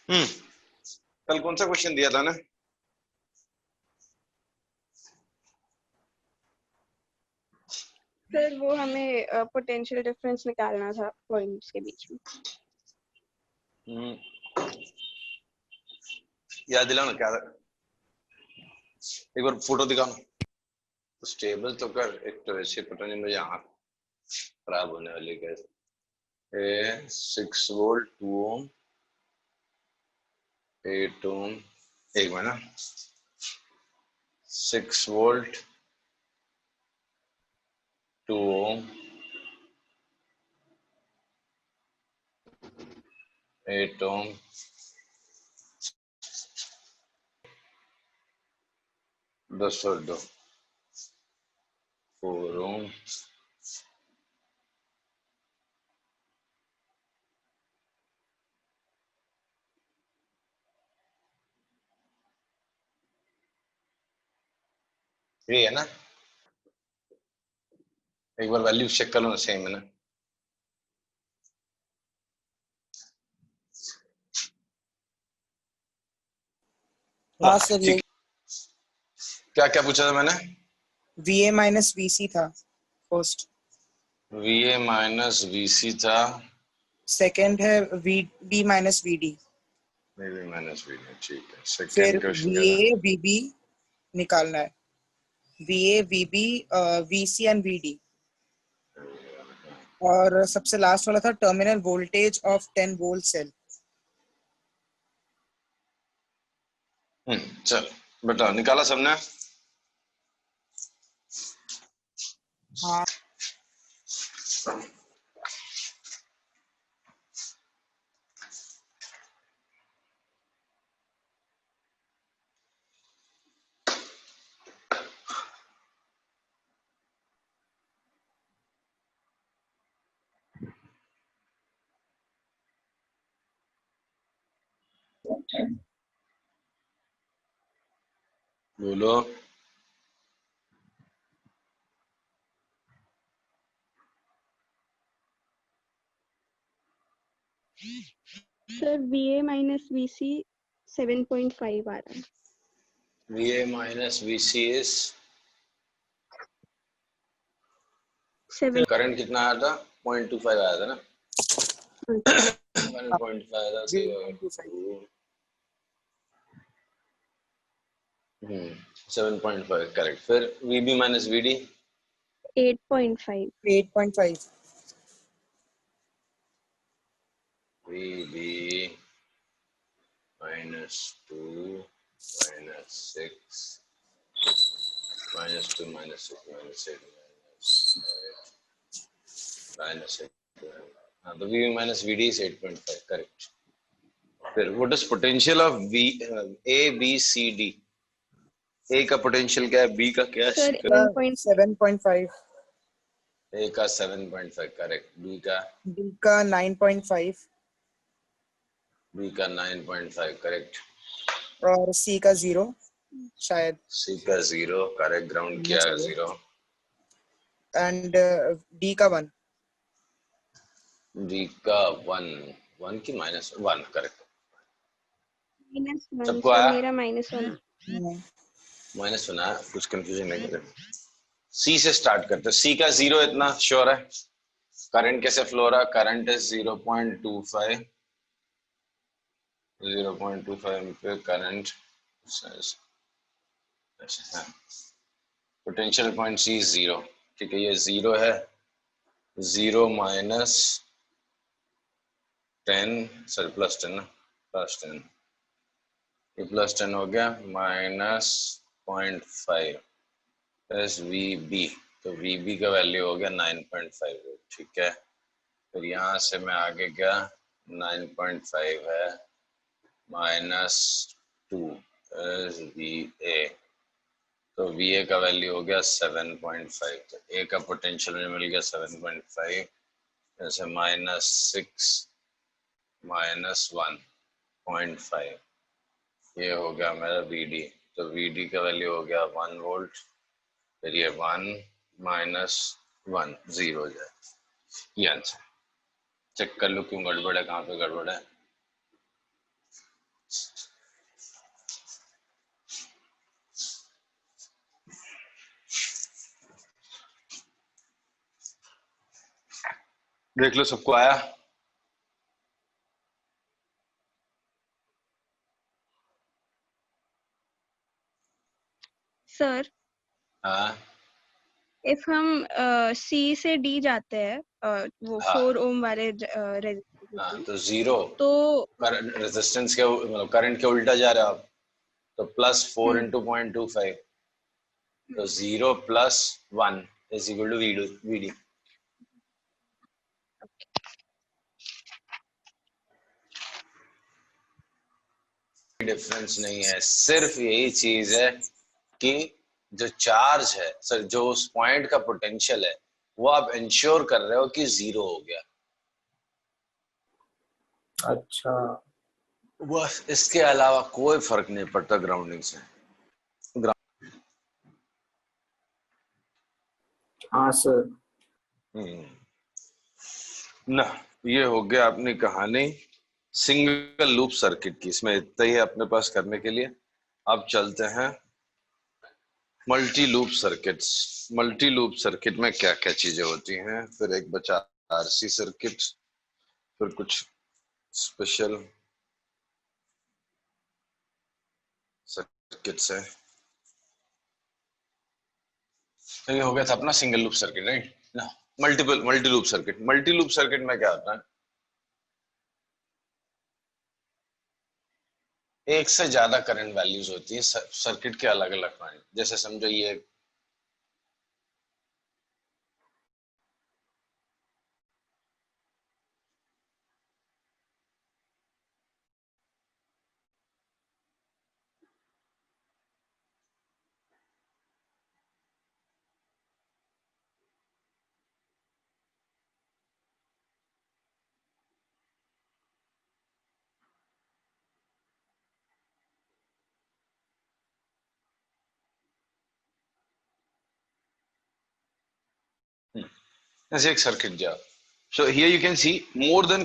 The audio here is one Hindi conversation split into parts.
हम्म। कल कौन सा क्वेश्चन दिया था ना? सर वो हमें पोटेंशियल डिफरेंस निकालना था पॉइंट्स के बीच में। याद दिलाओ ना क्या था? एक बार फोटो दिखाओ ना। तो स्टेबल तो कर, एक तो ऐसे पता नहीं मुझे आँख खराब होने वाली कैसे। 6 वोल्ट 2 ओम 8 ओम, एक मिनट, 6 वोल्ट 2 ओम 8 ओम 10 और 2 4 ओम। ये है ना? एक बार वैल्यू चेक कर लो ना, सेम है ना? हाँ सर, ये ठीक। क्या क्या पूछा था मैंने? VA माइनस VC था फर्स्ट। VA माइनस VC था। सेकंड है VB minus VD। VB minus VD, ठीक है। फिर सेकंड क्वेश्चन क्या था? VA VB निकालना है। VA VB VC and VD। और सबसे लास्ट वाला था terminal voltage of 10 volt cell. चल बताओ, निकाला सबने? हाँ बोलो। सर VA माइनस VC 7.5 आ रहा है। VA minus VC is 7। Current कितना आया था? 0.25 आया था ना? 1.5 आया था, सही होगा। 7.5 करेक्ट। फिर VB minus VD 8.5। 8.5। VB minus 2 minus 6 minus 2 minus 6 minus 8 minus 8 हाँ, तो VB minus VD is 8.5 correct. फिर what is potential of A B C D? A का पोटेंशियल क्या है, B का क्या है, सर C का? 7.5। A का 7.5 करेक्ट। B का? B का 9.5 B का 9.5 करेक्ट। और C का 0 शायद। C का 0 करेक्ट, ग्राउंड किया है 0। एंड D का 1। D का 1 की -1 करेक्ट। -1 सबको सर, आया? मेरा -1। मैंने सुना है, कुछ कंफ्यूजन नहीं करे। सी से स्टार्ट करते हैं। सी का 0 इतना श्योर है। करंट कैसे फ्लो हो रहा है? Current is 0.25 ampere current. Potential point C 0, ठीक है। ये 0 है। 0 माइनस 10, सॉरी +10 ना, +10। ये +10 हो गया, -0.5 प्लस VB। तो VB का वैल्यू हो गया 9.5, ठीक है। फिर यहाँ से मैं आगे गया, 9.5 है -2 इज VA। तो VA का वैल्यू हो गया 7.5। तो A का पोटेंशियल मुझे मिल गया 7.5, जैसे -6 -1.5, ये हो गया मेरा VD। तो VD का वैल्यू हो गया 1 वोल्ट। फिर ये 1 -1 0 हो जाए। ये आंसर। चेक कर लो क्यों गड़बड़ है, कहाँ पे गड़बड़ है। देख लो सबको आया? सर हाँ इफ हम सी से डी जाते हैं वो हाँ 4 ओम वाले रेजिस्टेंस हाँ, में, तो जीरो तो करंट रेजिस्टेंस के मतलब करंट के उल्टा जा रहे हो आप, तो +4 हम्म, इंटू 0.25, तो 0 + 1 is equal to VD. Difference नहीं है, सिर्फ यही चीज है कि जो चार्ज है सर, जो उस पॉइंट का पोटेंशियल है, वो आप इंश्योर कर रहे हो कि जीरो हो गया। अच्छा बस इसके अलावा कोई फर्क नहीं पड़ता ग्राउंडिंग से। हाँ सर। ना, ये हो गया अपनी कहानी सिंगल लूप सर्किट की। इसमें इतना ही है अपने पास करने के लिए। अब चलते हैं multi loop circuits. Multi loop circuit में क्या क्या चीजें होती हैं, फिर एक बचा आरसी सर्किट, फिर कुछ स्पेशल सर्किट्स है। तो ये हो गया था अपना सिंगल लूप सर्किट, राइट ना। Multi loop circuit, multi loop circuit में क्या होता है, एक से ज्यादा करंट वैल्यूज होती है सर्किट के अलग अलग पॉइंट। जैसे समझो ये ऐसे एक सर्किट दिया। So here you can see more than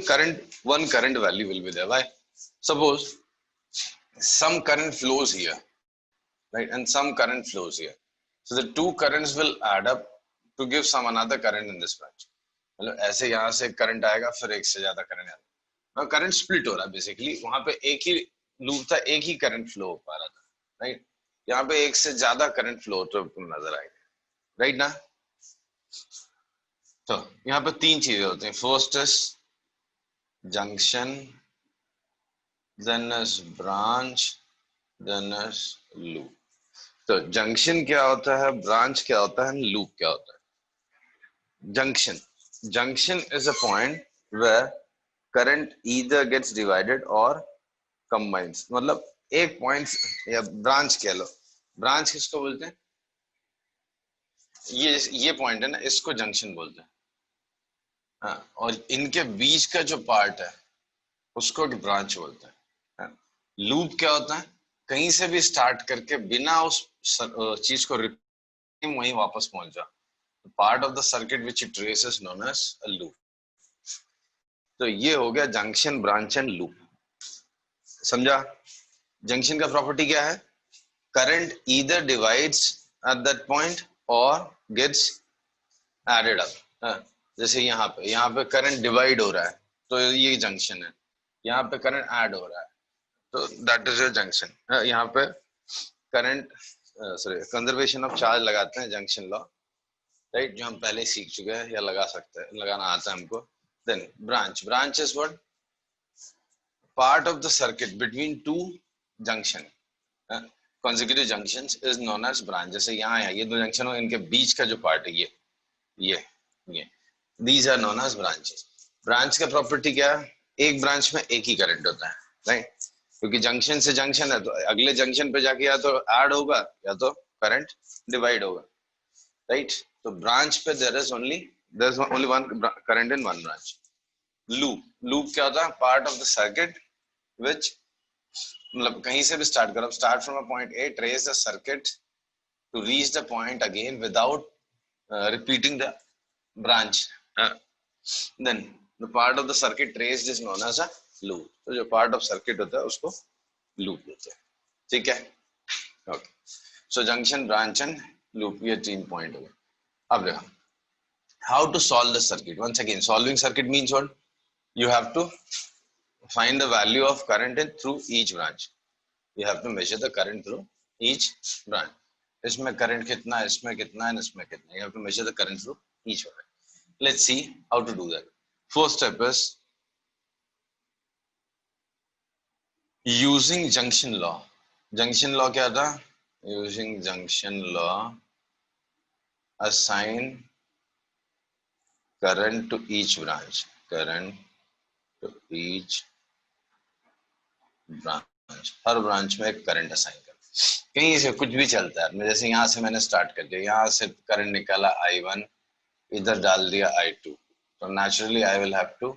one current value will be there. Why? Suppose some current flows here, right, and some current flows here. So the two currents will add up to give some another current in this branch. मतलब ऐसे यहाँ से करंट आएगा, फिर एक से ज्यादा करंट आएगा, करंट स्प्लिट हो रहा है बेसिकली। वहां पे एक ही लूप था, एक ही करंट फ्लो हो पा रहा था, राइट। यहाँ पे एक से ज्यादा करंट फ्लो तो नजर आएगा, राइट ना। तो यहाँ पे तीन चीजें होती हैं। First is junction, then is branch, then is loop. तो जंक्शन क्या होता है, ब्रांच क्या होता है, लूप क्या होता है। Junction is a point where current either gets divided or combines। मतलब एक पॉइंट या ब्रांच कह लो, ब्रांच किसको बोलते हैं, ये पॉइंट है ना, इसको जंक्शन बोलते हैं। हाँ, और इनके बीच का जो पार्ट है उसको ब्रांच बोलते हैं। लूप क्या होता है, कहीं से भी स्टार्ट करके बिना उस चीज को रिपीट वहीं वापस पहुंच जा, part of the circuit which it traces known as a loop. तो ये हो गया जंक्शन, ब्रांच एंड लूप। समझा? जंक्शन का प्रॉपर्टी क्या है, current either divides at that point और गेट्स एडेड अप। जैसे यहाँ पे करंट डिवाइड हो रहा है, तो ये जंक्शन है। यहाँ पे करंट ऐड हो रहा है, तो दैट इज योर जंक्शन। यहाँ पे current sorry conservation of charge लगाते हैं, जंक्शन लॉ, राइट, जो हम पहले सीख चुके हैं या लगा सकते हैं, लगाना आता है हमको। Then branch is what, part of the circuit between two junction, consecutive junctions is known as branch। जैसे यहाँ है ये दो जंक्शन हो, इनके बीच का जो पार्ट है ये these are known as branches। Branch का प्रॉपर्टी क्या है, एक ब्रांच में एक ही करंट होता है, राइट, क्योंकि जंक्शन से जंक्शन है, तो अगले जंक्शन पे जाके या तो ऐड होगा या तो करंट डिवाइड होगा, राइट। तो ब्रांच पे there is only one current in one branch। Loop क्या होता है, part of the circuit which, मतलब कहीं से भी स्टार्ट करो, start from a point A, trace the circuit to reach the point again without repeating the branch। Then the part of the circuit traced is known as a loop। तो जो part of circuit होता है उसको loop बोलते हैं, ठीक है। Okay, so junction, branch and loop, ये 3 पॉइंट हो गए। अब देखो how to solve the circuit. Once again, solving circuit means what? You have to find the value of current in through each branch. You have to measure the current through each branch. इसमें current कितना है, इसमें कितना है, इसमें कितना है. You have to measure the current through each branch. Let's see how to do that. First step is using junction law. Junction law क्या था? Using junction law, assign current to each branch. Current to each branch. Her branch में एक करंट असाइन कर. कहीं से कुछ भी चलता है. जैसे यहाँ से मैंने स्टार्ट कर दिया, यहाँ से करंट निकाला I1, इधर डाल दिया I2, तो naturally I will have to,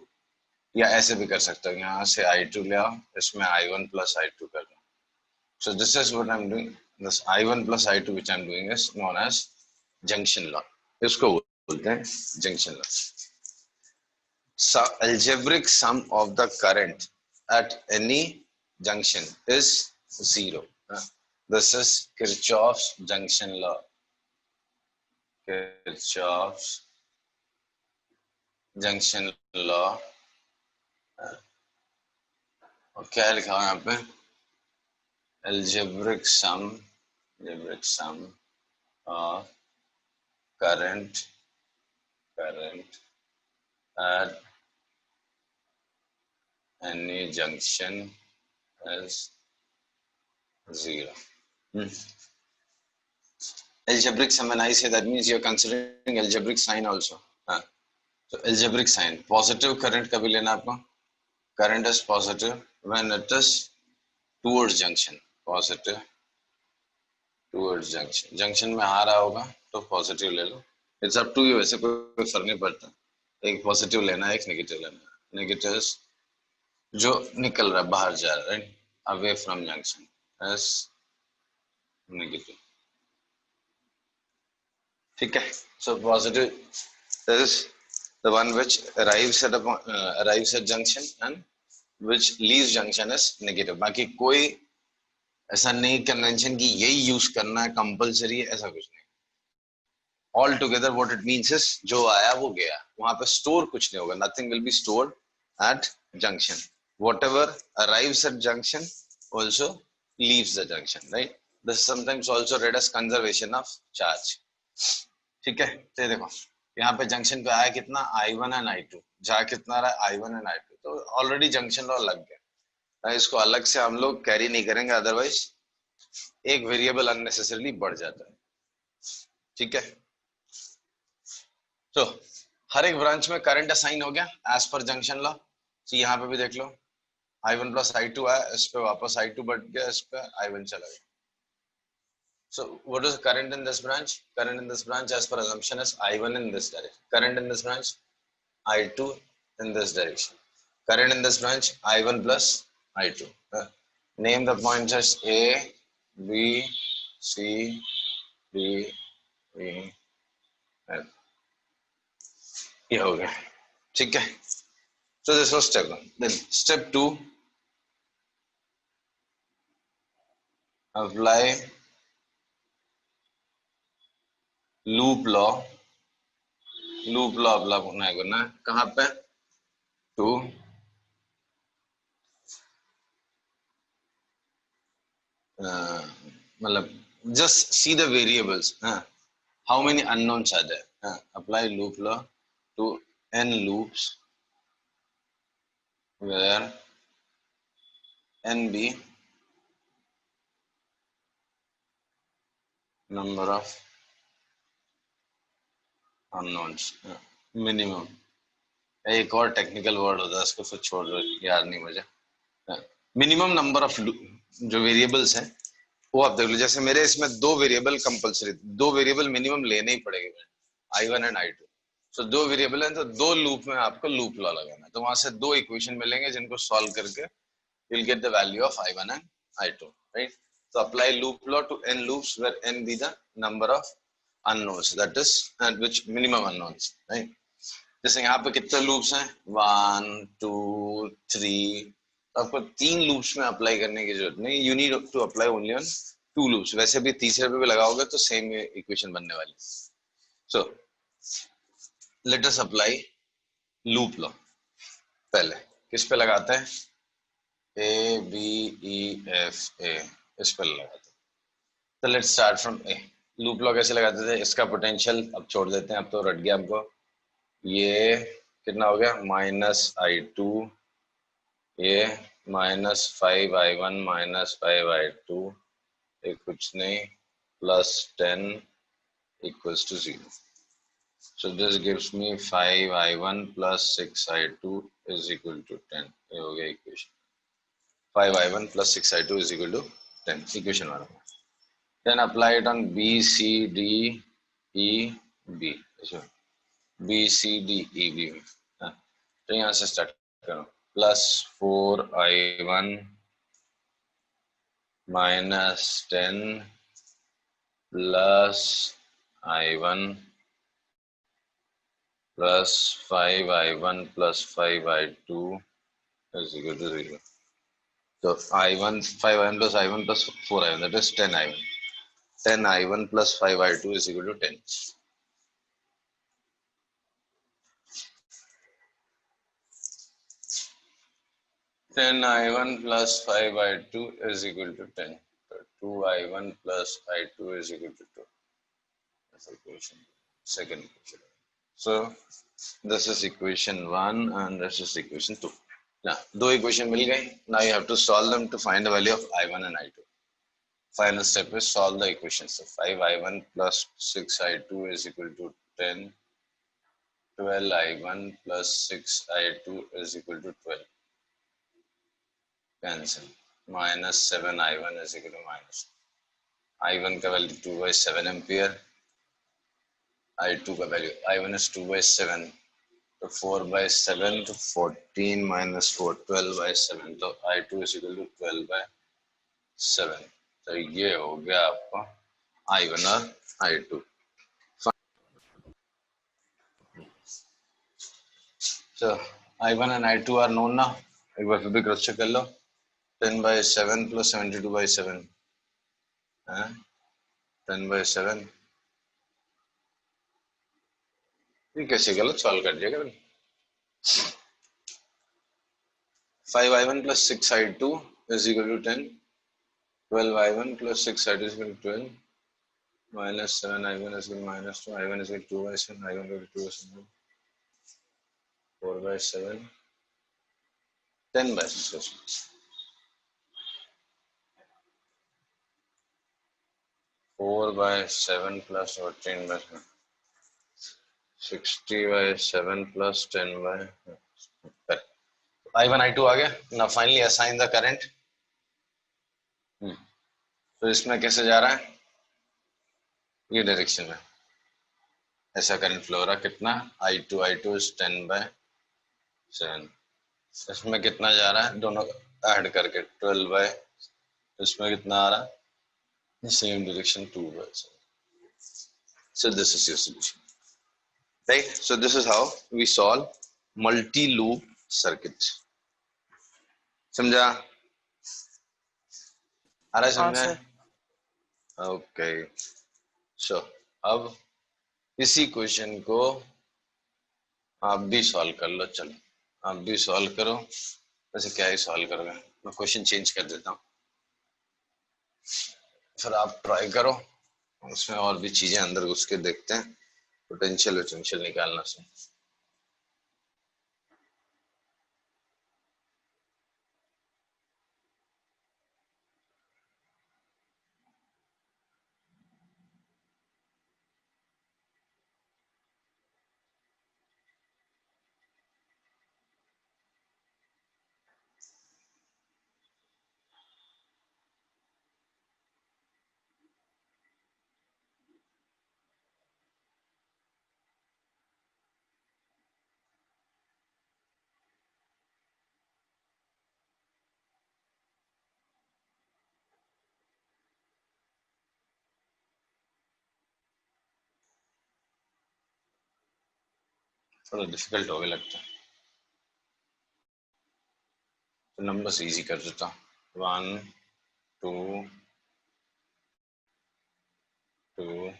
या ऐसे भी कर सकता हूँ, यहाँ से I2 ले आओ, इसमें I1 plus I2 कर दो. So this is what I'm doing. This I1 plus I2 which I'm doing is known as junction law. इसको बोलते हैं junction law. So algebraic sum of the current at any junction is 0. This is Kirchhoff's junction law. Kirchhoff's junction law. और क्या लिखा हुआ है यहाँ पे? Algebraic sum of current at any junction is 0. Algebraic sum, when I say that means you're considering algebraic sign also. So algebraic sign, positive current कभी लेना आपको? Current is positive when it is towards junction. Positive towards junction. Junction में आ रहा होगा तो positive ले लो. It's up to you. वैसे कोई फर्क नहीं पड़ता. एक positive लेना है, एक negative लेना है. Negative is जो निकल रहा है, बाहर जा रहा है, right? Away from junction is negative. ठीक है? So positive is the one which arrives at junction and which leaves junction is negative. बाकी कोई ऐसा नहीं कन्वेंशन की यही यूज करना है, कंपलसरी है, ऐसा कुछ नहीं. All together what it means is जो आया वो गया, वहां पे स्टोर कुछ नहीं होगा. Nothing will be stored at junction. Whatever arrives at junction also leaves the junction, right? This is sometimes also read as conservation of charge. ठीक है? तो देखो यहाँ पे जंक्शन पे आया कितना? I1 and I2. जा कितना रहा है? I1 and I2. तो ऑलरेडी जंक्शन लॉ लग गया. इसको अलग से हम लोग कैरी नहीं करेंगे, अदरवाइज एक वेरिएबल अननेसेसरली बढ़ जाता है. ठीक है? तो हर एक ब्रांच में करंट असाइन हो गया एज पर जंक्शन लॉ. तो यहाँ पे भी देख लो I1 plus I2 आया, इस पे वापस I2 बढ़ गया, इस पे I1 चला गया. So what is the current in this branch? Current in this branch as per assumption is I1 in this direction. Current in this branch I2 in this direction. Current in this branch I1 plus I2. Name the points as A, B, C, D, E, F. ये हो गया. ठीक है? So this was step 1. Then step 2, apply loop law. Loop law apply करना है कहाँ पे? टू मतलब just see the variables. How many unknowns are there? Apply loop law to n loops where n be number of unknowns. Minimum. एक और टेक्निकल वर्ड होता है, उसको फिर छोड़ दो, याद नहीं मुझे. मिनिमम नंबर ऑफ जो वेरिएबल्स हैं वो आप देख लो. जैसे मेरे इसमें दो वेरिएबल कंपलसरी, दो वेरिएबल मिनिमम लेने ही पड़ेंगे, I1 and I2. सो दो वेरिएबल हैं तो दो लूप में आपको लूप लॉ लगाना है. तो वहां से दो इक्वेशन मिलेंगे जिनको सॉल्व करके you will get the value of I1 and I2, right? So apply loop law to n loops where n be the number of unknowns, that is and which minimum unknowns, right? जैसे यहाँ पे कितने लूप्स हैं? 1 2 3. तो आपको 3 लूप्स में अप्लाई करने की जरूरत नहीं. You need to apply only on 2 loops. वैसे भी तीसरे पे भी लगाओगे तो सेम इक्वेशन बनने वाली. So let us apply loop law. पहले किस पे लगाते हैं? A B E F A, इस पर लगाते हैं। तो let's start from A. Loop law कैसे लगाते थे? इसका पोटेंशियल अब छोड़ देते हैं, अब तो रट गया हमको। ये कितना हो गया? -i2, ये -5i1 -5i2, ये कुछ नहीं, +10 equals to 0. So this gives me 5i1 plus 6i2 is equal to 10. ये हो गया equation. 5i1 plus 6i2 is equal to 10, equation 1। Then apply it on B, C, D, E, B. B, C, D, E, B में। हाँ, तो यहाँ से स्टार्ट करो। +4i1 -10 plus i1 plus 5i1 plus 5i2 is equal to 0. So i1, 5i1 plus i1 plus 4i1, that is 10i1. 10i1 plus 5i2 is equal to 10. 10i1 plus 5i2 is equal to 10. So 2i1 plus i2 is equal to 2. That's equation, second equation. So this is equation 1 and this is equation 2. Now, दो equation मिल गई. Now you have to solve them to find the value of i1 and i2. Final step is solve the equations. So 5i1 plus 6i2 is equal to 10. 12i1 plus 6i2 is equal to 12. Cancel. -7i1 is equal to minus. i1 का वैल्यू 2/7 एम्पियर, i2 का वैल्यू, i1 is 2/7, तो 4/7 तो 14 minus 4 12/7, तो i2 is equal to 12/7। तो ये हो गया आपका i1 और i2। So i1 and i2 are known now. एक बार फिर भी क्रॉस चेक कर लो। 10/7 plus 72/7, 10/7। ये कैसे गलत सॉल्व कर दिया कभी? 5i1 plus 6i2 is equal to 10. 12i1 plus 6i2 is equal to 12. Minus 7i1 is equal to -2. i1 is equal to 2/7. i1 is equal to 2/7. 4/7. 10/6. 4/7 plus 14/7. 60/7 plus 10/. i1 i2 आ गया। Now finally assign the current. तो इसमें कैसे जा रहा है? ये डायरेक्शन में ऐसा करंट फ्लो हो रहा है। कितना? i2 is 10/7। इसमें कितना जा रहा है? दोनों ऐड करके 12/. इसमें कितना आ रहा है? Same direction 2/7. So this is your solution, right? So this is how we solve multi-loop circuit. समझा? आ रहा है समझ में? ओके, सो अब इसी क्वेश्चन को आप भी सॉल्व कर लो। चलो आप भी सॉल्व करो। वैसे क्या ही सॉल्व करोगे, मैं क्वेश्चन चेंज कर देता हूँ, फिर आप ट्राई करो। उसमें और भी चीजें अंदर घुस के देखते हैं, पोटेंशियल निकालना से। थोड़ा डिफिकल्ट हो गया लगता है, तो नंबर्स इजी कर देता हूँ। 1 2 2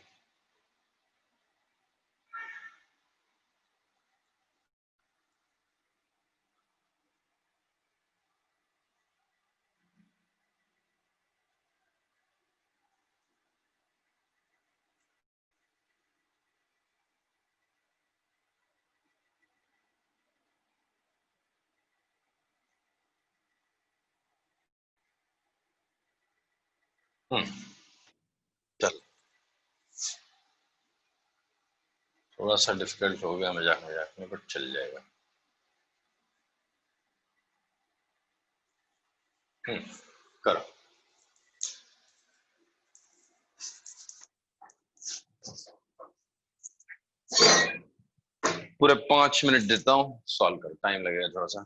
चल थोड़ा सा डिफिकल्ट हो गया मजाक मजाक में, बट चल जाएगा। करो। पूरे 5 मिनट देता हूँ, सॉल्व कर, टाइम लगेगा थोड़ा सा।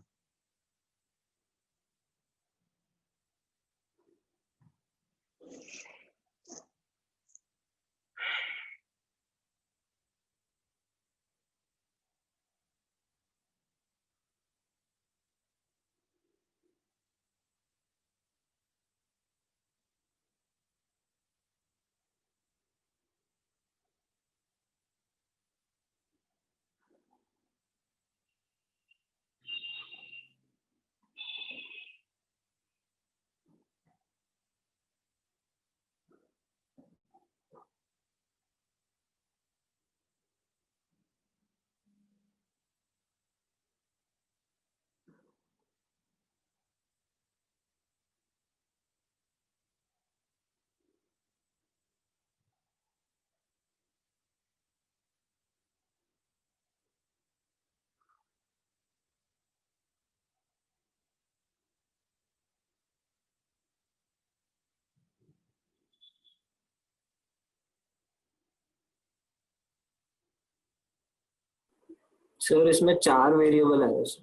सर इसमें 4 वेरिएबल है वैसे।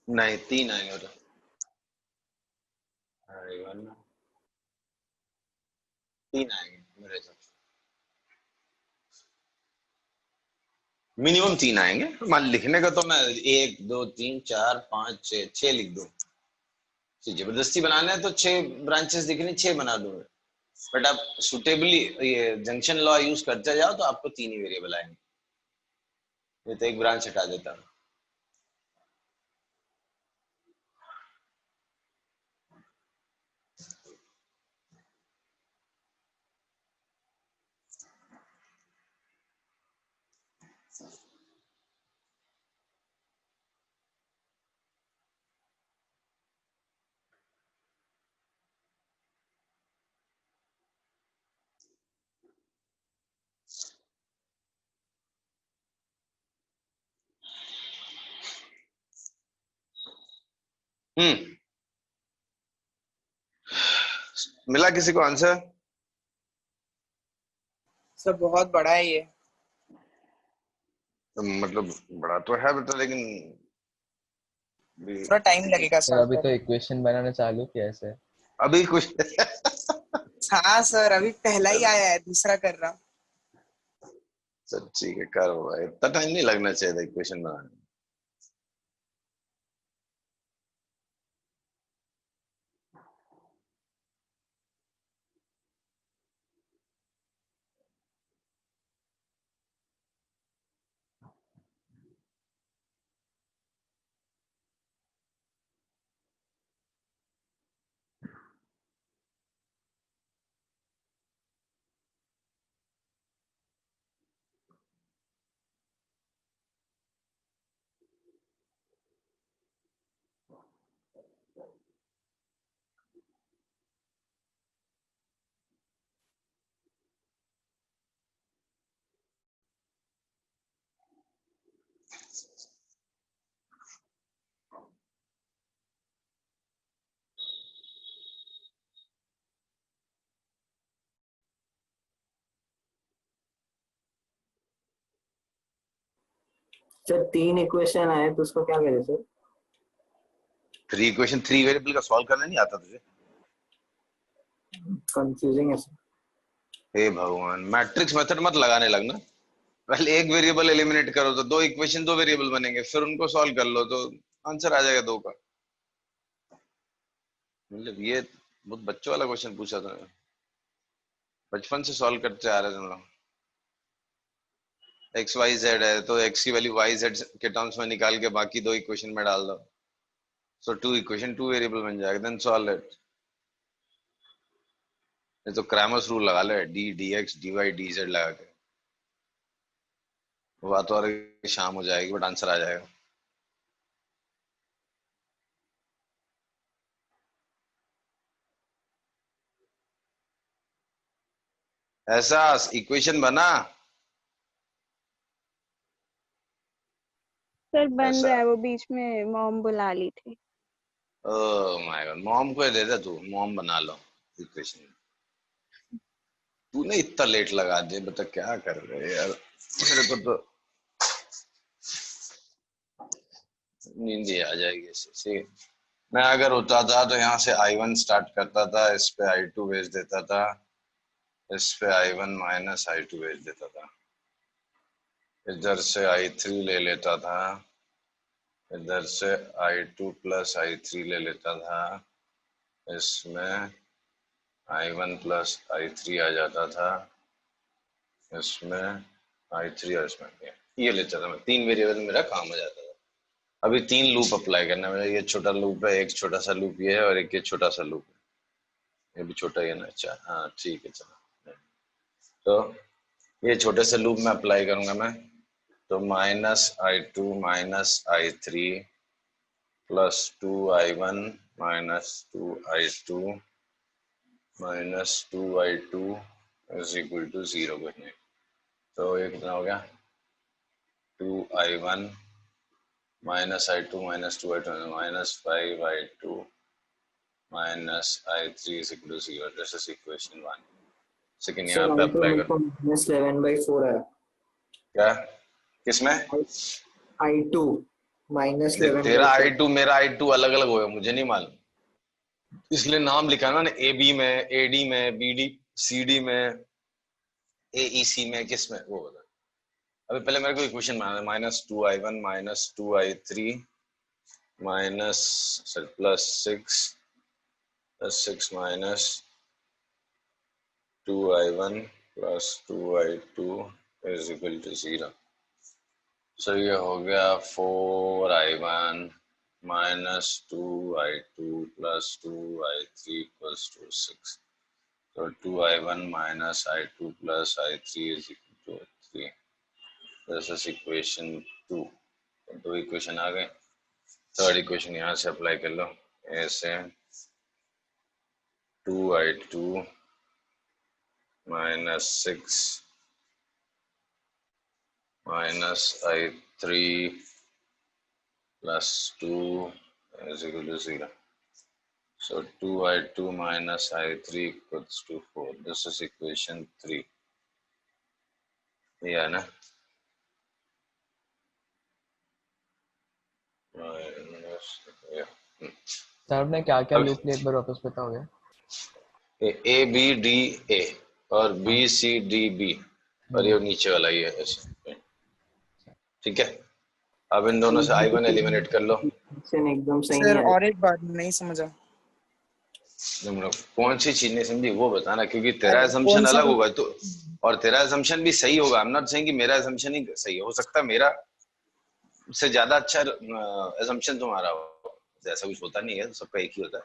नहीं 3 आएंगे तो आएगा ना, 3 आएंगे मेरे हिसाब से, मिनिमम 3 आएंगे। मान लिखने का तो मैं 1 2 3 4 5 6 6 लिख दूं, जबरदस्ती बनाना है तो 6 ब्रांचेस दिखनी 6 बना दूंगा, बट आप सुटेबली ये जंक्शन लॉ यूज करते जाओ तो आपको 3 ही वेरिएबल आएंगे, ये तो एक ब्रांच हटा देता हूँ। हम्म, मिला किसी को आंसर? सर बहुत बड़ा है ये। मतलब बड़ा तो है बेटा, लेकिन थोड़ा टाइम लगेगा सर सॉल्व अभी तो करने इक्वेशन बनाना चालू किया है सर। अभी कुछ में। हाँ सर, अभी पहला ही आया है, दूसरा कर रहा हूँ। चल ठीक है, करो भाई, इतना टाइम नहीं लगना चाहिए था इक्वेशन बनाने में। सर 3 इक्वेशन आए तो उसको क्या करें सर? 3 इक्वेशन 3 वेरिएबल का सॉल्व करना नहीं आता तुझे? कंफ्यूजिंग है सर। हे भगवान, मैट्रिक्स मेथड मत लगाने लगना। पहले एक वेरिएबल एलिमिनेट करो तो 2 इक्वेशन 2 वेरिएबल बनेंगे, फिर उनको सॉल्व कर लो तो आंसर आ जाएगा 2 का। मतलब ये बहुत बच्चों वाला क्वेश्चन पूछा था, बचपन से सॉल्व करते आ रहे थे हम लोग। एक्स वाई जेड है तो एक्स की वैल्यू वाई जेड के टर्म्स में निकाल के बाकी 2 इक्वेशन में डाल दो, सो 2 इक्वेशन 2 वेरिएबल बन जाएगा, देन सॉल्व इट। ये तो क्रैमर्स रूल लगा लो, D D X D Y D Z लगा के, बात और शाम हो जाएगी बट आंसर आ जाएगा। ऐसा इक्वेशन बना सर बन ऐसा। रहा है, वो बीच में मॉम बुला ली थी। ओह माय गॉड, मॉम को दे दे, तू मॉम बना लो इक्वेशन। तूने इतना लेट लगा दिया, बता क्या कर रहे यार, मेरे को तो नींद ही आ जाएगी इससे। मैं अगर होता था तो यहाँ से I1 स्टार्ट करता था, इस पे I2 भेज देता था, इस पे I1 माइनस I2 भेज देता था, इधर से I3 ले लेता था, इधर से I2 प्लस I3 ले लेता था, इसमें I1 प्लस I3 आ जाता था, इसमें I3 और इसमें ये लेता था मैं। 3 वेरिएबल मेरा काम हो जाता था। अभी 3 लूप अप्लाई करना है। ये छोटा लूप है, एक छोटा सा लूप ये है, और एक ये छोटा सा लूप है। ये भी छोटा ही है ना? अच्छा हाँ ठीक है, चलो। तो ये छोटे से लूप में अप्लाई करूंगा मैं। तो -I2 -I3 plus 2I1 -2I2 -2I2 is equal to 0 कुछ नहीं। तो ये कितना हो गया? 2I1 -I2 -2I2 -5I2 -I3 is equal to 0. This is equation 1. Second यहाँ सर पे आई तो अप्लाई मेरे कर। को -11/4 है। क्या? किसमें? I2 देख, तेरा -11/4। I2 मेरा I2 अलग अलग होगा, मुझे नहीं मालूम, इसलिए नाम लिखा ना AB में, AD में, BD CD में, AEC में, किस में वो बता। अभी पहले मेरे को इक्वेशन बनाना है। -2I1 -2I3 minus +6 minus 2I1 plus 2I2 is equal to 0। सो ये हो गया 4I1 minus 2I2 plus 2I3 equals to 6। तो 2I1 minus I2 plus I3 is equal to 3। This is equation 2। दो इक्वेशन आ गए। थर्ड इक्वेशन यहाँ से अप्लाई कर लो। ऐसे 2I2 minus 6 minus I3 plus 2 is equal to 0. So 2I2 minus I3 equals to 4. This is equation 3. Yeah, ना? Minus, yeah. सर आपने क्या क्या अब लूप लिए एक बार वापस बताओगे? A B D A और B C D B और ये नीचे वाला ही है ऐसे। ठीक है, अब इन दोनों से I1 एलिमिनेट कर लो। एकदम सही नहीं सर आया। और एक बार नहीं समझा। कौन सी चीज नहीं समझी वो बताना, क्योंकि तेरा अरे असम्पशन कौन सा? अलग होगा तो, और तेरा असम्पशन भी सही होगा। आई एम नॉट सेइंग कि मेरा असम्पशन ही सही हो सकता है, मेरा से ज्यादा अच्छा असम्पशन तुम्हारा हो। ऐसा कुछ होता नहीं है, सबका एक ही होता है।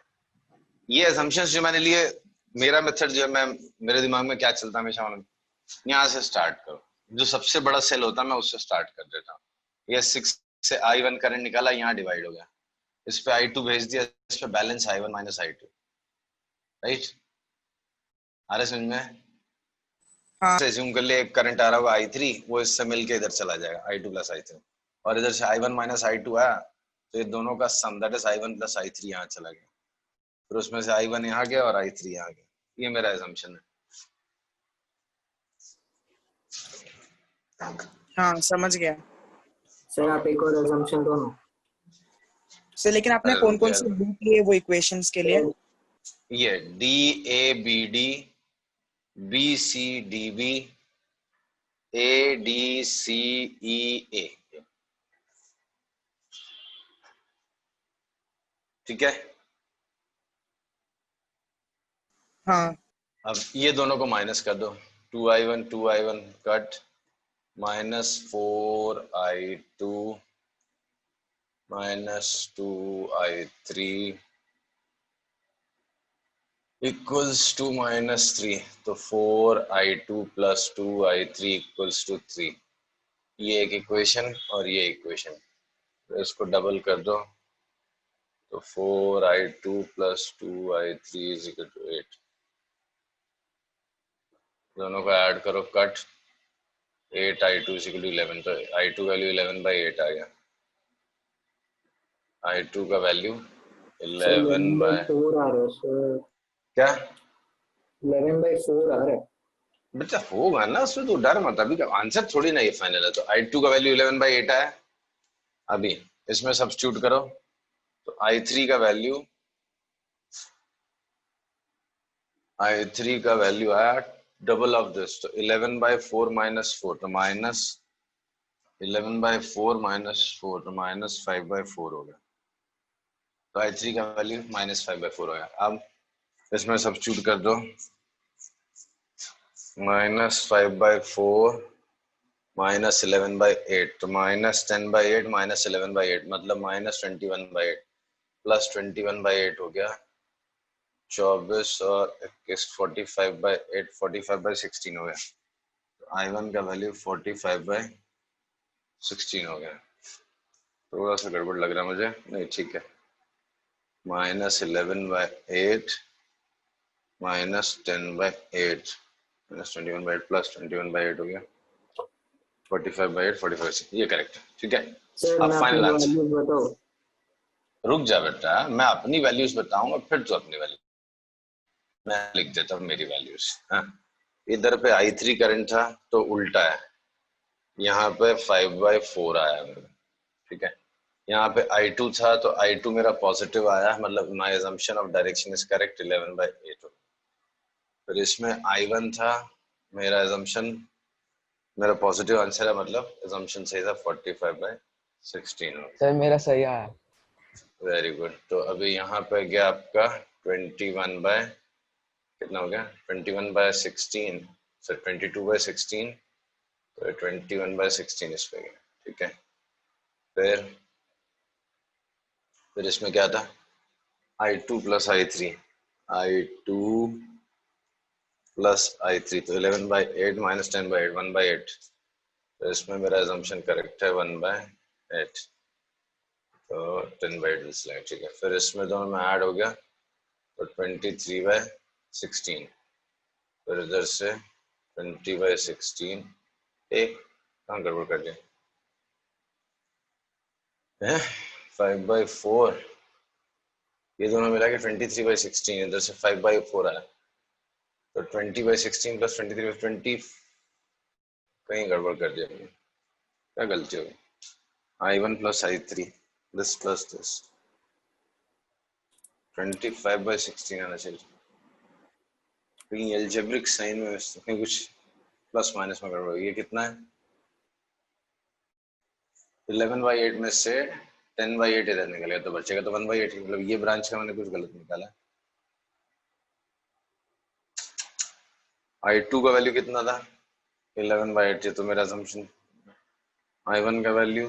ये असम्पशन जो मैंने लिए, मेरा मेथड जो है, मैं मेरे दिमाग में क्या चलता है हमेशा, यहाँ से स्टार्ट करो, जो सबसे बड़ा सेल होता है मैं उससे स्टार्ट कर देता हूँ। ये 6 से I1 करंट निकाला, यहाँ डिवाइड हो गया, इस पे I2 भेज दिया, इस पे balance I1 minus I2, right? आ रहा समझ में? हाँ एज्यूम कर ले एक करंट आ रहा होगा I3, वो इससे मिलके इधर चला जाएगा I2 प्लस I3, और इधर से I1 माइनस I2 आया, तो ये दोनों का सम that is I1 plus I3 यहाँ चला गया, फिर उसमें से I1 यहाँ गया और I3 यहाँ गया। ये मेरा असम्पशन है। हाँ समझ गया सर आप एक और assumption दो ना। सर। लेकिन आपने अरे कौन रुक कौन यार, से लूप लिए वो इक्वेशंस के लिए? ये DABD BCDB ADCEA, ठीक है। हाँ अब ये दोनों को माइनस कर दो, 2I1 cut, -4I2 -2I3 equals to -3। तो 4I2 plus 2I3 equals to 3। ये एक इक्वेशन और ये इक्वेशन, तो इसको डबल कर दो, तो 4I2 plus 2I3 is equal to 8। दोनों को ऐड करो, कट 8 I2 = 11, तो I2 वैल्यू 11/8 आ गया। I2 का वैल्यू 11 बाय 4 आ रहा है सर, क्या 11/4 आ रहा है। बच्चा होगा ना, उसमें तो डर मत, अभी का आंसर थोड़ी ना ये फाइनल है। तो I2 का वैल्यू 11/8 है। अभी इसमें सब्स्टिट्यूट करो तो I3 का वैल्यू आया डबल ऑफ दिस, तो 11/4 -4, तो माइनस 11/4 -4, तो -5/4 हो गया। तो I3 का वैल्यू -5/4 हो गया। अब इसमें सब्स्टिट्यूट कर दो, -5/4 -11/8, तो -10/8 -11/8 मतलब -21/8 प्लस 21/8 हो गया 24 और 21, 45/8, 45/16 हो गया। तो I1 का वैल्यू 45/16 हो गया। थोड़ा सा गड़बड़ लग रहा है मुझे, नहीं ठीक है। -11/8 -10/8 -21/8 प्लस 21/8 हो गया 45/8, 45/6, ये करेक्ट है, ठीक है। सर अब मैं अपनी फाइनल आंसर, वैल्यूज बताओ। रुक जा बेटा, मैं अपनी वैल्यूज बताऊंगा फिर तो अपनी वैल्यू मैं लिख देता हूँ मेरी वैल्यूज। हाँ, इधर पे I3 करंट था तो उल्टा है, यहाँ पे 5/4 आया मेरा, ठीक है। यहाँ पे I2 था तो I2 मेरा पॉजिटिव आया, मतलब my assumption of direction is correct, 11/8। फिर इसमें I1 था, मेरा अजम्पशन, मेरा पॉजिटिव आंसर है, मतलब अजम्पशन सही था, 45/16 हो गया। सर मेरा सही आया। Very good. तो अभी यहाँ पे गया आपका 21 बाय कितना हो गया, 21/16, सर 22/16, तो 21/16 इस पे गया, ठीक है। फिर इसमें क्या था, I2 plus I3, I2 plus I3, तो 11/8 - 10/8, 1/8, तो इसमें मेरा अजम्पशन करेक्ट है 1/8, तो 10/8 लाइन, ठीक है। फिर इसमें दोनों में ऐड हो गया तो 23/16, फिर इधर से 20/16, एक कहाँ गड़बड़ कर दिया है, 5/4, ये दोनों मिला के 23/16, इधर से 5/4 आया, तो 20/16 प्लस 23/20, कहीं गड़बड़ कर दिया मैंने, क्या गलती होगी। I1 plus I3, this plus this, 25/16 आना चाहिए, लेकिन एल्जेब्रिक साइन में कहीं कुछ प्लस माइनस में गड़बड़। ये कितना है, 11/8 में से 10/8 इधर निकल गया तो बचेगा तो 1/8, मतलब ये ब्रांच का मैंने कुछ गलत निकाला। I2 का वैल्यू कितना था, 11/8, ये तो मेरा असम्पशन। I1 का वैल्यू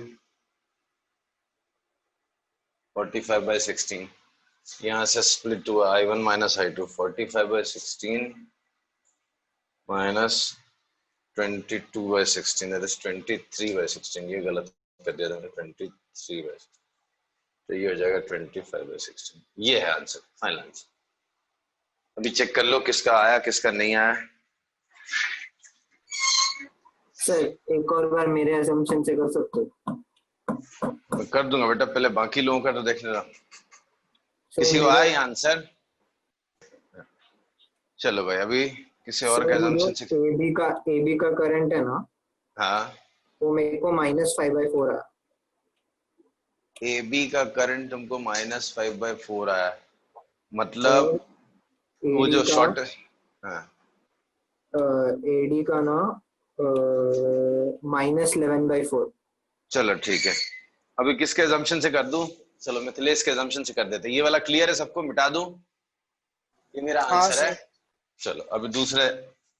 45/16, यहाँ से स्प्लिट हुआ I1 minus I2, 45/16 minus 22/16, that is 23/16, ये गलत कर दिया था मैंने, 23/16, तो ये हो जाएगा 25/16। ये है आंसर, फाइनल आंसर। अभी चेक कर लो किसका आया किसका नहीं आया। सर एक और बार मेरे assumption से कर सकते हो? मैं कर दूंगा बेटा, पहले बाकी लोगों का तो देख लेना। सर किसी को मेरा- आया ये आंसर? चलो भाई, अभी किसी और का सर वो जो assumption से। AB का करंट है ना, हाँ, वो मेरे को -5/4 आया। AB का करंट तुमको -5/4 आया, और मतलब वो AD जो का शॉर्ट, हाँ AD का ना -11/4। चलो ठीक है। अभी किसके assumption से कर दूं? चलो मिथिलेश के assumption से कर देते हैं। ये वाला क्लियर है सबको, मिटा दूं? ये मेरा हाँ आंसर है। सर। चलो अभी दूसरे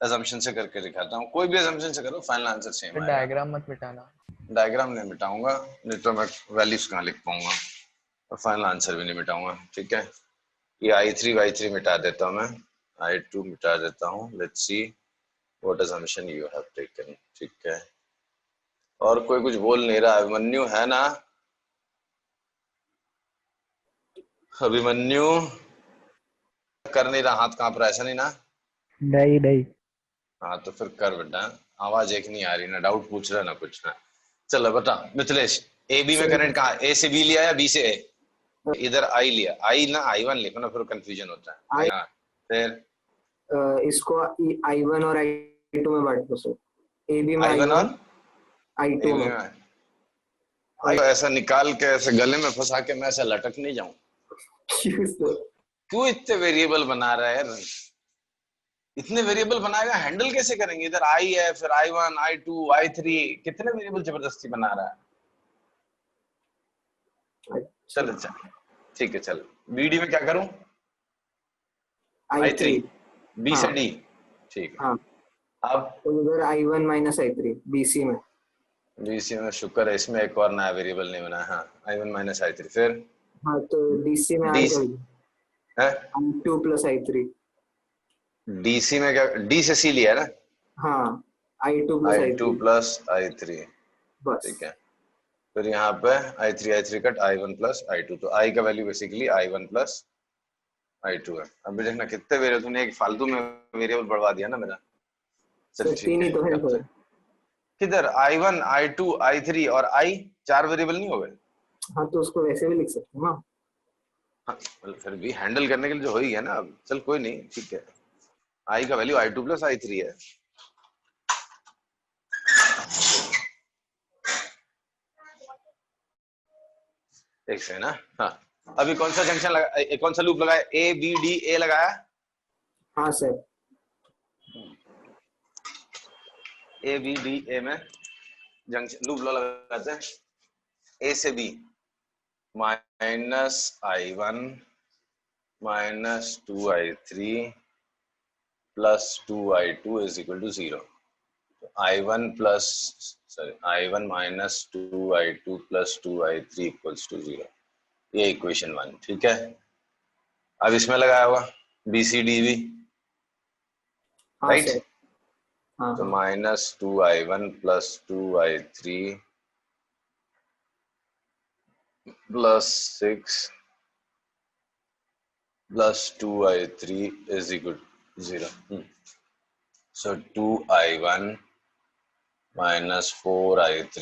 assumption से करके दिखाता हूँ, कोई भी assumption से करो, फाइनल आंसर सेम फिर आएगा। डायग्राम मत मिटाना। डायग्राम नहीं मिटाऊंगा, नहीं तो मैं वैल्यूज कहाँ लिख पाऊंगा, और फाइनल आंसर भी नहीं मिटाऊंगा, ठीक है। ये I3 Y3 मिटा देता हूँ मैं, I2 मिटा देता हूँ। Let's see what assumption you have taken, ठीक है। और कोई कुछ बोल नहीं रहा, अभिमन्यु है ना? अभिमन्यु कर नहीं रहा, हाथ कांप रहा है, ऐसा नहीं ना? नहीं नहीं। हाँ तो फिर कर बेटा, आवाज एक नहीं आ रही, ना डाउट पूछ रहा ना कुछ ना। चलो बता मिथिलेश, ए बी में सर करंट कहाँ, ए से बी लिया या बी से ए? इधर आई लिया, आई ना I1 लिखो ना, फिर कंफ्यूजन होता है। आई हाँ फिर इसको I1 और I2 में बांट दो सर। ए बी में I1 I1, और I2 ए बी में में आई, ऐसा निकाल के ऐसे गले में फंसा के मैं ऐसा लटक नहीं जाऊं। क्यों सर? क्यों इतने वेरिएबल बना रहा है यार? इतने वेरिएबल बनाएगा, हैंडल कैसे करेंगे? इधर आई है, फिर I1 I2 I3, कितने वेरिएबल जबरदस्ती बना रहा है। अच्छा, चल चल ठीक है, चल बीडी में क्या करूं? I3, I3। बी से हाँ डी, ठीक है। हाँ, अब तो उधर I1 माइनस I3 BC में। बीसी में शुक्र है, इसमें एक और नया वेरिएबल नहीं बना। हाँ I1 माइनस I3, फिर हाँ, तो DC में डी I कर है, I2 प्लस I3। डीसी में क्या, डी से सी लिया है ना, हाँ, I2 plus I2 I3 plus I3, बस। ठीक है। फिर यहाँ पे I3 cut I1 plus I2, तो I का value basically I1 plus I2 है। अभी देखना कितने वेरिएबल, तूने एक फालतू में वेरिएबल बढ़वा दिया ना मेरा। चल सर ठीक 3 है, ही तो है अब सर। तक किधर I1 I2 I3 और I, 4 वेरिएबल नहीं हो गए? हाँ, तो उसको वैसे भी लिख सकते हैं ना। हाँ फिर भी हैंडल करने के लिए जो हो ही गया ना। अब चल कोई नहीं, ठीक है। I का वैल्यू I2 प्लस I3 है। एक से ना, हाँ अभी कौन सा जंक्शन लगा, कौन सा लूप लगाया, ए बी डी ए लगाया। हाँ sir. A B D A में जंक्शन लूप लगाते हैं, ए से B -I1 -2I3 plus 2I2 is equal to 0। I1 plus sorry I1 minus 2I2 plus 2I3 equals to 0, ये इक्वेशन 1, ठीक है। अब इसमें लगाया होगा बी सी डी भी, हाँ राइट। सर। हाँ तो हाँ -2I1 plus 2I3 plus 6 plus 2I3 is equal 0। So 2I1 minus 4I3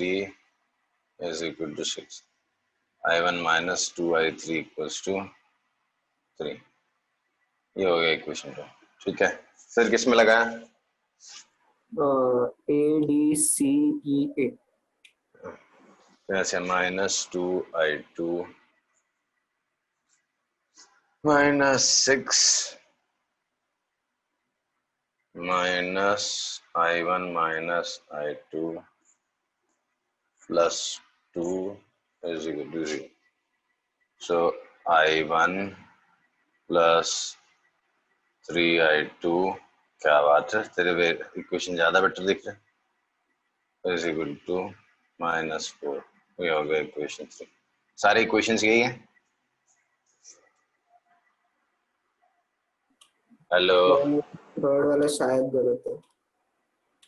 is equal to 6. I1 minus 2I3 equals to 3। ये हो गया इक्वेशन 2, ठीक है। फिर किस में लगाया? ADCEA। ऐसे -2I2 minus 6 minus I1 minus I2 plus 2 is equal to 0। So I1 plus 3I2, क्या बात है, तेरे इक्वेशन ज्यादा बेटर दिख रहे हैं, इज इक्वल टू -4। ये हो गया इक्वेशन 3। सारे इक्वेशंस यही हैं। हेलो, थर्ड वाला शायद गलत है।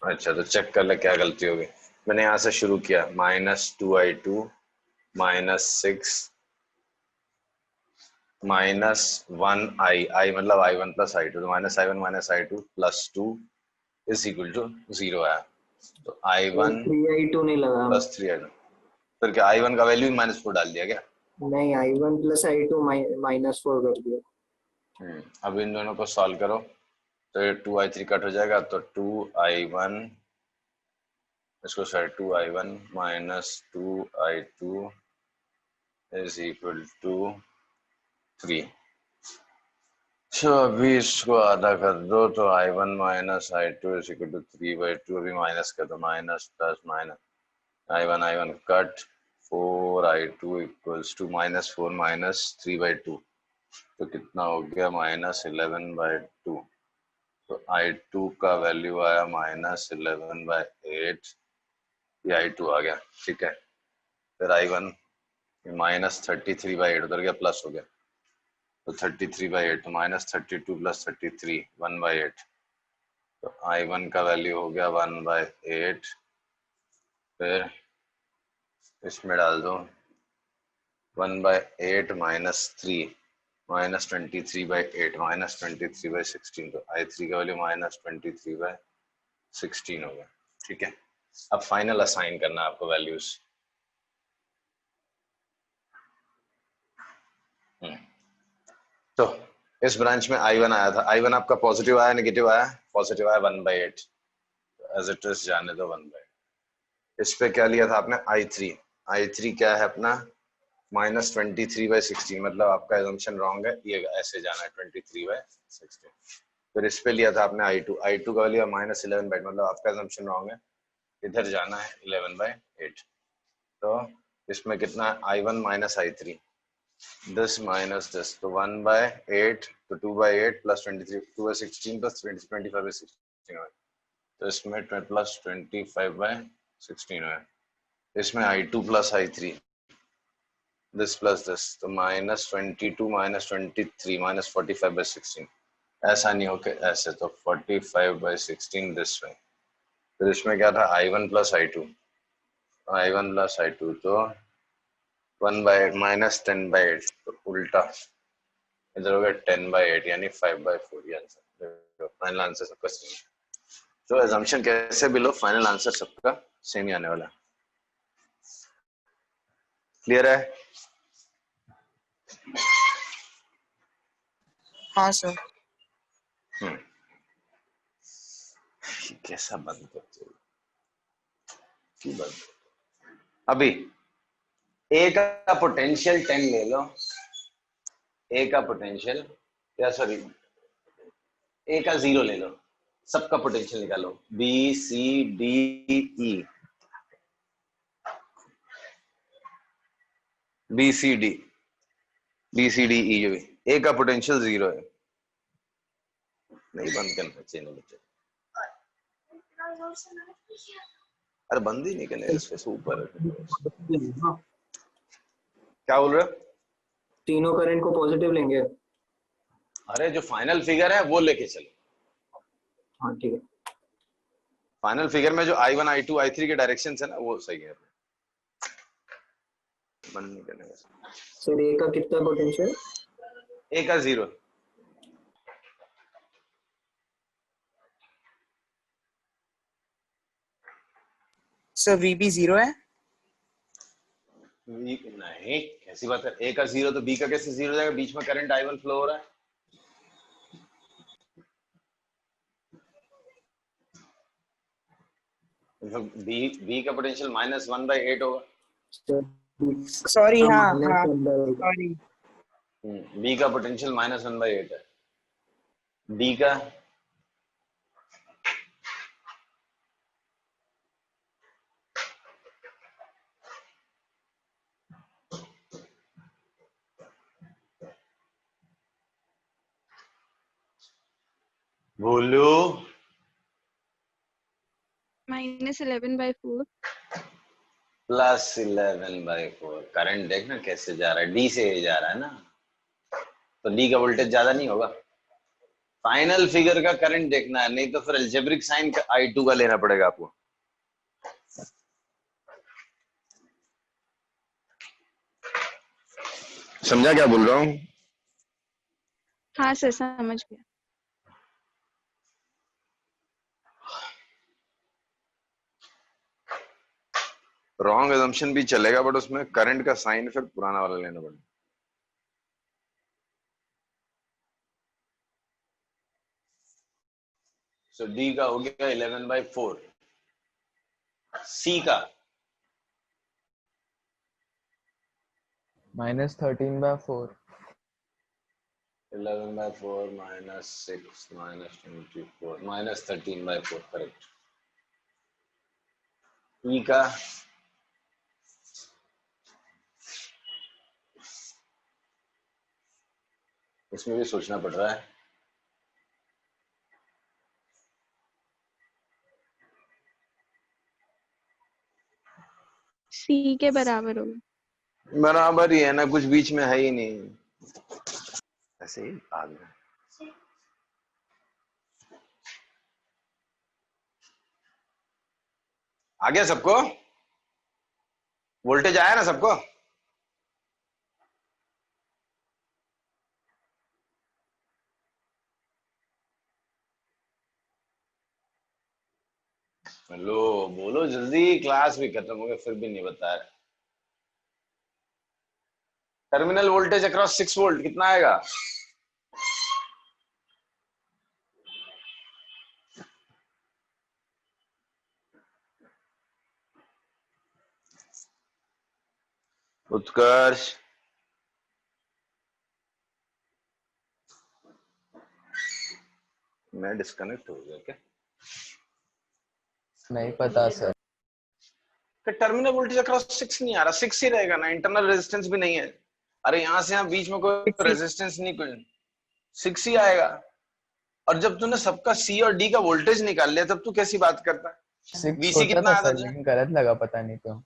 अच्छा तो चेक कर ले क्या गलती होगी। मैंने यहाँ से शुरू किया -2I2 -6 -1I मतलब I1 प्लस I2, तो -I1 minus I2 plus 2 is equal to 0 आया। तो I1 3I2 नहीं लगा। प्लस 3I2, फिर क्या I1 का वैल्यू -4 डाल दिया क्या? नहीं, I1 प्लस I2 -4 कर दिया। अब इन दोनों को सॉल्व करो तो ये 2I3 कट हो जाएगा, तो 2I1, इसको sir 2I1 minus 2I2 is equal to 3। तो अभी इसको आधा कर दो, तो I1 minus I2 is equal to 3/2। अभी माइनस कर दो, minus plus minus, I1 cut, 4I2 equals to -4 minus 3/2, तो कितना हो गया -11/2। तो I2 का वैल्यू आया -11/8, ये I2 आ गया, ठीक है। फिर I1 -33/8 उधर गया, प्लस हो गया, तो 33/8, तो -32 प्लस 33 1/8, तो I1 का वैल्यू हो गया 1/8। फिर इसमें डाल दो 1/8 -3 -23/8 -23/16, तो I3 का वैल्यू -23/8 16 होगा। ठीक है, अब फाइनल असाइन करना है आपको वैल्यूज। तो इस ब्रांच में I1 आया था, I1 आपका पॉजिटिव आया नेगेटिव आया? पॉजिटिव आया 1/8, एज इट इज जाने दो 1/8। इस पे क्या लिया था आपने? I3, I3 क्या है अपना? -23/16, मतलब आपका एजम्पशन रॉन्ग है, ये ऐसे जाना है 23/16। फिर इस पे लिया था आपने I2, I2 का लिया -11/8, मतलब आपका एजम्पशन रॉन्ग है, इधर जाना है 11/8। तो इसमें कितना है? I1 minus I3, this minus this, तो 1/8, तो 2/8 plus 23, 2/16 plus 25/16 है, तो इसमें plus 25/16 है। इसमें I2 plus I3, this plus this, तो -22 -23 -45/16, ऐसा नहीं होके ऐसे, तो 45/16 दिस वे। फिर इसमें क्या था? I1 plus I2, I1 plus I2, तो 1/8 -10/8, तो उल्टा इधर हो गया 10/8, यानी 5/4। ये आंसर, फाइनल आंसर सबका सेम है। तो एजम्पशन कैसे भी लो, फाइनल आंसर सबका सेम ही आने वाला है। क्लियर है? हाँ सर। कैसा बंद करते हो? क्यों बंद? अभी ए का पोटेंशियल 10 ले लो, ए का पोटेंशियल, या सॉरी ए का 0 ले लो, सबका पोटेंशियल निकालो, B C D E, B C D, B C D E, जो भी ए का पोटेंशियल 0 है। नहीं बंद करना चाहिए ना बच्चे, अरे बंद ही नहीं करने, इसके ऊपर है। क्या बोल रहे हो? तीनों करंट को पॉजिटिव लेंगे। अरे जो फाइनल फिगर है वो लेके चलो। हाँ ठीक है। फाइनल फिगर में जो I1 I2 I3 के डायरेक्शन है ना, वो सही है। बंद नहीं करने का। सर ए का कितना पोटेंशियल? ए का 0, सर VB 0 है। बी नहीं, कैसी बात है? ए का 0 तो बी का कैसे 0 हो जाएगा? बीच में करंट I1 फ्लो हो रहा है। बी का पोटेंशियल -1/8 होगा। सॉरी, हाँ हाँ सॉरी। बी का पोटेंशियल -1/8 है। डी का बोलो, -11/4। +11/4। करंट देखना कैसे जा रहा है, डी से जा रहा है ना, तो डी का वोल्टेज ज्यादा नहीं होगा। फाइनल फिगर का करंट देखना है, नहीं तो फिर अलजेब्रिक साइन का I2 का लेना पड़ेगा आपको। समझा क्या बोल रहा हूँ? हाँ सर, समझ गया। रॉन्ग assumption भी चलेगा, बट उसमें करंट का साइन फिर पुराना वाला लेना पड़ेगा। सो डी का हो गया 11/4, सी का -13/4। 11/4 -6 -24 -13/4, करेक्ट। ई का इसमें भी सोचना पड़ रहा है। सी के बराबर होगा। बराबर ही है ना, कुछ बीच में है ही नहीं, ऐसे ही आगे। आ गया सबको? वोल्टेज आया ना सबको? लो बोलो जल्दी, क्लास भी खत्म हो गया फिर भी नहीं बता रहे। टर्मिनल वोल्टेज अक्रॉस 6 वोल्ट कितना आएगा? उत्कर्ष, मैं डिस्कनेक्ट हो गया क्या? नहीं पता सर। टर्मिनल वोल्टेज अक्रॉस 6 नहीं आ रहा, 6 ही रहेगा ना, इंटरनल रेजिस्टेंस भी नहीं है। अरे यहां से यहां बीच में कोई रेजिस्टेंस नहीं, कोई 6 ही आएगा। और जब तूने सबका सी और डी का वोल्टेज निकाल लिया तब तू कैसी बात करता है? 6 वीसी सोचा कितना था आया था सर, तुझे? लेकिन गलत लगा, पता नहीं क्यों।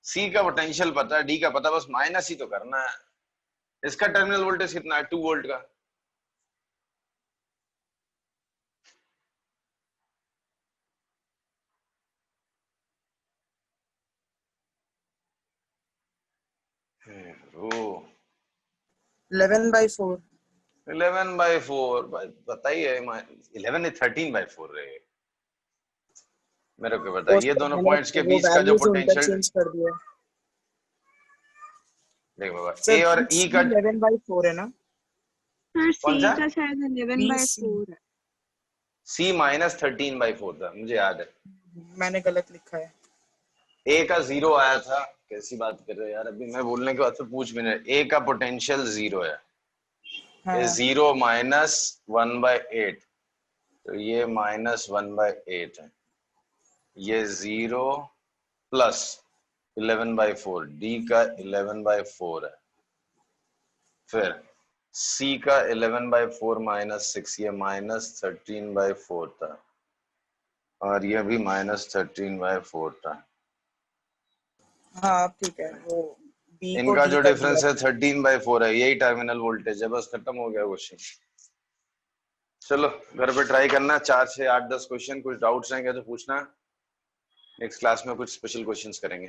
सी का पोटेंशियल पता है, डी का पता, बस माइनस ही तो करना है। इसका टर्मिनल वोल्टेज कितना है? 2 वोल्ट का। ओ 11/4। 11/4 भाई बताइए। 13/4 रहे मेरे को बता, ये दोनों मैंने पॉइंट्स के वो बीच का जो वैल्यूज पोटेंशियल, इंटरचेंज कर दिया। देख बाबा, सर ए और ई का 11/4 है ना? सर कौन सी सा? का शायद 11/4 है। सी -13/4 था, मुझे याद है। मैंने गलत लिखा है। ए का 0 आया था। कैसी बात कर रहे हो यार, अभी मैं बोलने के बाद तो पूछ भी नहीं। ए का पोटेंशियल 0 है। हाँ। ये 0 -1/8, तो ये -1/8 है। ये 0 प्लस 11/4, डी का 11/4 है। फिर सी का 11/4 -6, ये -13/4 था, और ये भी -13/4 था। हाँ ठीक है, वो बी को इनका डी जो कर डिफरेंस दिया। है 13/4 है, यही टर्मिनल वोल्टेज है। बस खत्म हो गया क्वेश्चन। चलो घर पे ट्राई करना, 4 से 8 10 क्वेश्चन। कुछ डाउट्स रहेंगे तो पूछना, नेक्स्ट क्लास में कुछ स्पेशल क्वेश्चंस करेंगे।